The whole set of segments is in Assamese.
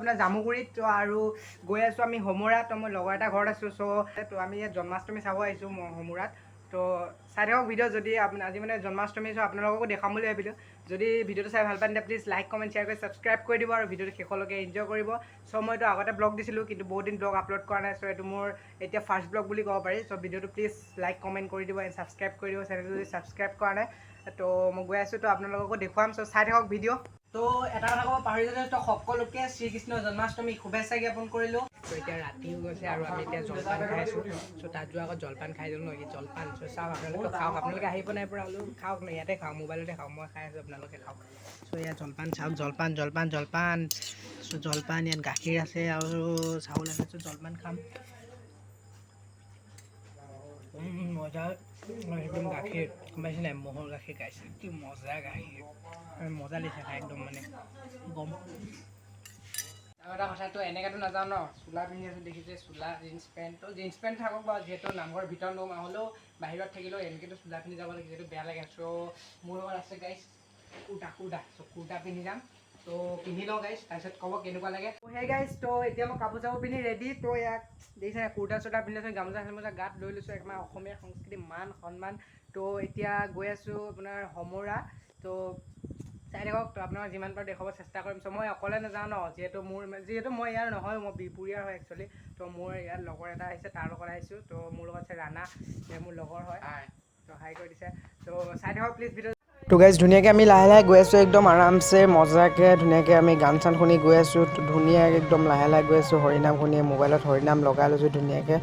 আপোনাৰ জামুগুৰিত আৰু গৈ আছোঁ আমি হমুৰাত। তো মই লগৰ এটা ঘৰত আছোঁ। তো আমি ইয়াত জন্মাষ্টমী চাব আহিছোঁ হমুৰাত। তো চাই থাকক ভিডিঅ'। যদি আজি মানে জন্মাষ্টমী আপোনালোককো দেখাম বুলি ভাবিলোঁ। যদি ভিডিঅ'টো চাই ভাল পায় তেন্তে প্লিজ লাইক কমেণ্ট শ্বেয়াৰ কৰি ছাবস্ক্ৰাইব কৰি দিব আৰু ভিডিঅ'টো শেষলৈকে এনজয় কৰিব। মইতো আগতে ব্লগ দিছিলোঁ কিন্তু বহুত দিন ব্লগ আপলোড কৰা নাই। এইটো মোৰ এতিয়া ফাৰ্ষ্ট ব্লগ বুলি ক'ব পাৰি। ভিডিঅ'টো প্লিজ লাইক কমেণ্ট কৰি দিব এণ্ড ছাবস্ক্ৰাইব কৰি দিব চেনেলটো যদি ছাবস্ক্ৰাইব কৰা নাই। তো মই গৈ আছোঁ। তো আপোনালোককো দেখুৱাম। চাই থাকক ভিডিঅ'। তো এটা কথা ক'ব পাহৰি গৈছে। তো সকলোকে শ্ৰীকৃষ্ণ জন্মাষ্টমী শুভেচ্ছা জ্ঞাপন কৰিলোঁ। তো এতিয়া ৰাতি হৈ গৈছে আৰু আমি এতিয়া জলপান খাই আছোঁ। তাত যোৱাৰ আগত জলপান খাই দিলোঁ ন। জলপান চাওক আপোনালোকে খাওক। আপোনালোকে আহি পোৱা নাই পৰা হ'লেও খাওক ন। ইয়াতে খাওক, মোবাইলতে খাওক। মই খাই আছোঁ, আপোনালোকে খাওক। ইয়াত জলপান চাওক। জলপান ইয়াত গাখীৰ আছে আৰু চাউল আছে। জলপান খাম। মজা একদম গাখীৰ গম পাইছে নাই? ম'হৰ গাখীৰ খাইছে। কি মজা গাখীৰ, মজা দিছে খাই একদম মানে গম। আৰু এটা কথাটো এনেকৈতো নাযাওঁ ন। চোলা পিন্ধি আছোঁ দেখিছে, চোলা জিন্স পেণ্ট। তো জিন্স পেণ্ট থাকক বাৰু, যিহেতু নামঘৰৰ ভিতৰত নোসোমাওঁ হ'লেও বাহিৰত থাকিলেও এনেকৈতো চোলা পিন্ধি যাব লাগে, যিহেতু বেয়া লাগে। মোৰ লগত আছে গাইছ কুৰ্তা পিন্ধি যাম। তো পিন্ধি লওঁ গাইছ, তাৰপিছত ক'ব কেনেকুৱা লাগে। সেই গাইছ, তো এতিয়া মই কাপোৰ চাপোৰ পিন্ধি ৰেডি। তো ইয়াক দেখিছে কুৰ্তা চুৰ্তা পিন্ধি লৈছোঁ, গামোচা চামোচা গাত লৈ লৈছোঁ। একদম অসমীয়া সংস্কৃতি মান সন্মান। তো এতিয়া গৈ আছোঁ আপোনাৰ হমুৰা। তো চাই থাকক। তো আপোনাক যিমান পাৰোঁ দেখাব চেষ্টা কৰিম। মই অকলে নাযাওঁ ন, যিহেতু মই ইয়াৰ নহয়, মই বিহপুৰীয়াৰ হয় একচুৱেলি। তো মোৰ ইয়াত লগৰ এটা আহিছে, তাৰ লগত আহিছোঁ। তো মোৰ লগত আছে ৰাণা, মোৰ লগৰ হয়। তো হাই কৰি দিছে। তো চাই থাকক প্লিজ ভিডিঅ'। তো গাইজ ধুনীয়াকৈ আমি লাহে লাহে গৈ আছোঁ, একদম আৰামছে মজাকৈ ধুনীয়াকৈ আমি গান চান শুনি গৈ আছোঁ। ধুনীয়াকৈ একদম লাহে লাহে গৈ আছোঁ। হৰিনাম শুনি মোবাইলত হৰিনাম লগাই লৈছোঁ ধুনীয়াকৈ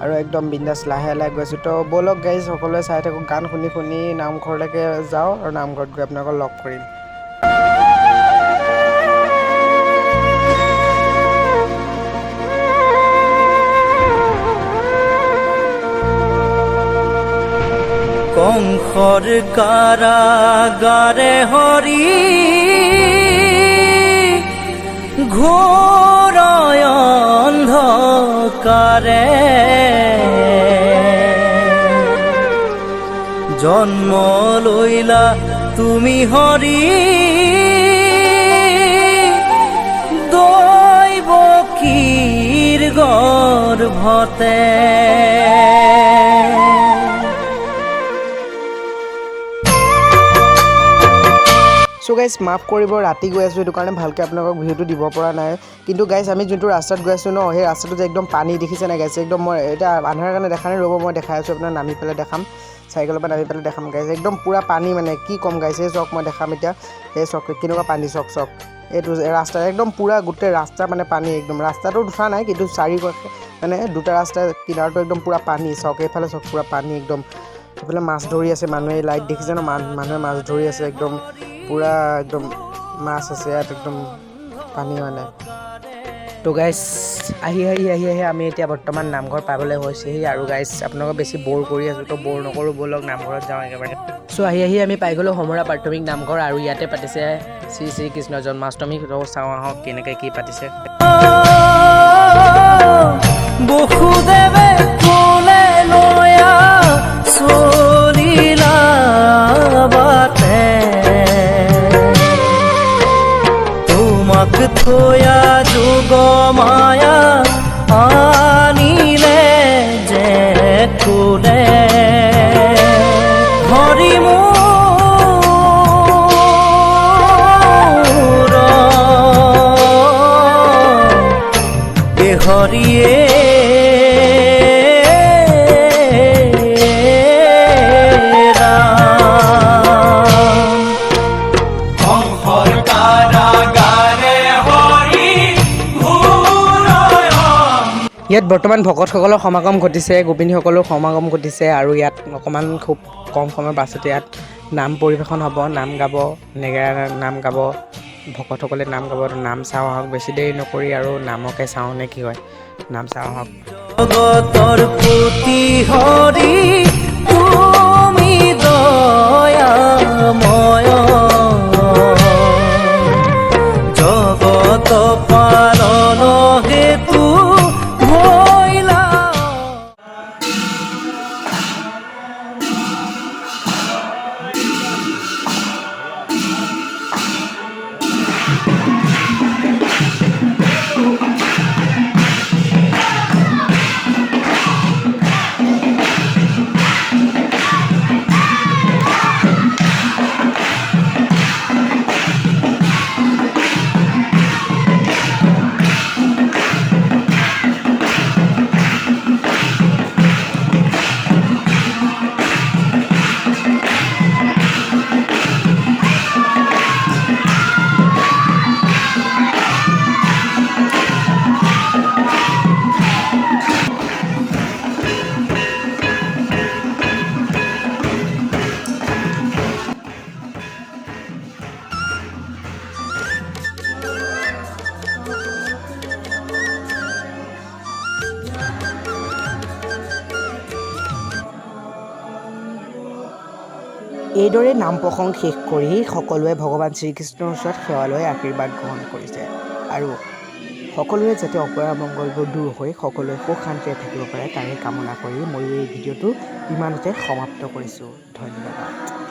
আৰু একদম বিন্দাছ লাহে লাহে গৈ আছোঁ। তো ব'লক গাইজ সকলোৱে চাই থাকক। গান শুনি শুনি নামঘৰলৈকে যাওঁ আৰু নামঘৰত গৈ আপোনালোকক লগ কৰিম। কংসৰ কাৰাগাৰে হৰি ঘোৰ অন্ধকাৰে জন্ম লৈলা তুমি হৰি দৈৱকীৰ গৰ্ভতে। চ' গাইজ মাফ কৰিব, ৰাতি গৈ আছোঁ, সেইটো কাৰণে ভালকৈ আপোনালোকক ভিডিঅ'টো দিব পৰা নাই। কিন্তু গাইজ আমি যোনটো ৰাস্তাত গৈ আছোঁ ন, সেই ৰাস্তাটো যে একদম পানী দেখিছে নাই গাইজ? একদম মই এতিয়া আন্ধাৰ কাৰণে দেখা নাই, ৰ'ব মই দেখাই আছোঁ আপোনাক। নামি পেলাই দেখাম, চাইকেলৰ পৰা নামি পেলাই দেখাম গাইজ। একদম পূৰা পানী মানে কি ক'ম গাইজ। এই চাওক মই দেখাম এতিয়া। এই চাওক কেনেকুৱা পানী, চাওক এইটো ৰাস্তা একদম পূৰা গোটেই ৰাস্তা মানে পানী একদম। ৰাস্তাটো উঠা নাই কিন্তু চাৰিওকাষে মানে দুটা ৰাস্তাৰ কিনাৰটো একদম পূৰা পানী। চাওক এইফালে চাওক পূৰা পানী একদম। এইফালে মাছ ধৰি আছে মানুহে, লাইট দেখিছে ন? মানুহে মাছ ধৰি আছে একদম পূৰা একদম মাছ আছে ইয়াত একদম পানী মানে। তো গাইজ আহি আমি এতিয়া বৰ্তমান নামঘৰ পাবলৈ হৈছেহি। আৰু গাইজ আপোনালোকক বেছি ব'ৰ কৰি আছোঁ, তো ব'ৰ নকৰোঁ, ব'লক নামঘৰত যাওঁ একেবাৰে। চ' আহি আমি পাই গ'লোঁ হমুৰা প্ৰাথমিক নামঘৰ আৰু ইয়াতে পাতিছে শ্ৰীকৃষ্ণ জন্মাষ্টমী। তো চাওঁ আহক কেনেকৈ কি পাতিছে। বসুদেৱে কোলে নয়া চলিলা বাটে তোমাক থয়া যুগ মায়া আনিলে যে কোলে হৰি মোৰ হৰিয়ে ইয়াত বৰ্তমান ভকতসকলৰ সমাগম ঘটিছে, গোপিনীসকলৰ সমাগম ঘটিছে। আৰু ইয়াত অকণমান খুব কম সময়ৰ পাছতে ইয়াত নাম পৰিৱেশন হ'ব, নাম গাব, নেগেৰা নাম গাব, ভকতসকলে নাম গাব। নাম চাওঁ আহক, বেছি দেৰি নকৰি আৰু নামকে চাওঁ নে কি হয়, নাম চাওঁ আহক। জগতৰ প্ৰতি হৰি তুমি দয়াময় জগত পালন হেতু ভৈলা। এইদৰে নাম প্ৰসংগ শেষ কৰি সকলোৱে ভগৱান শ্ৰীকৃষ্ণৰ ওচৰত সেৱা লৈ আশীৰ্বাদ গ্ৰহণ কৰিছে আৰু সকলোৰে যাতে অপৰা মংগলবোৰ দূৰ হৈ সকলোৱে সুখ শান্তিৰে থাকিব পাৰে তাৰে কামনা কৰি ময়ো এই ভিডিঅ'টো ইমানতে সমাপ্ত কৰিছোঁ। ধন্যবাদ।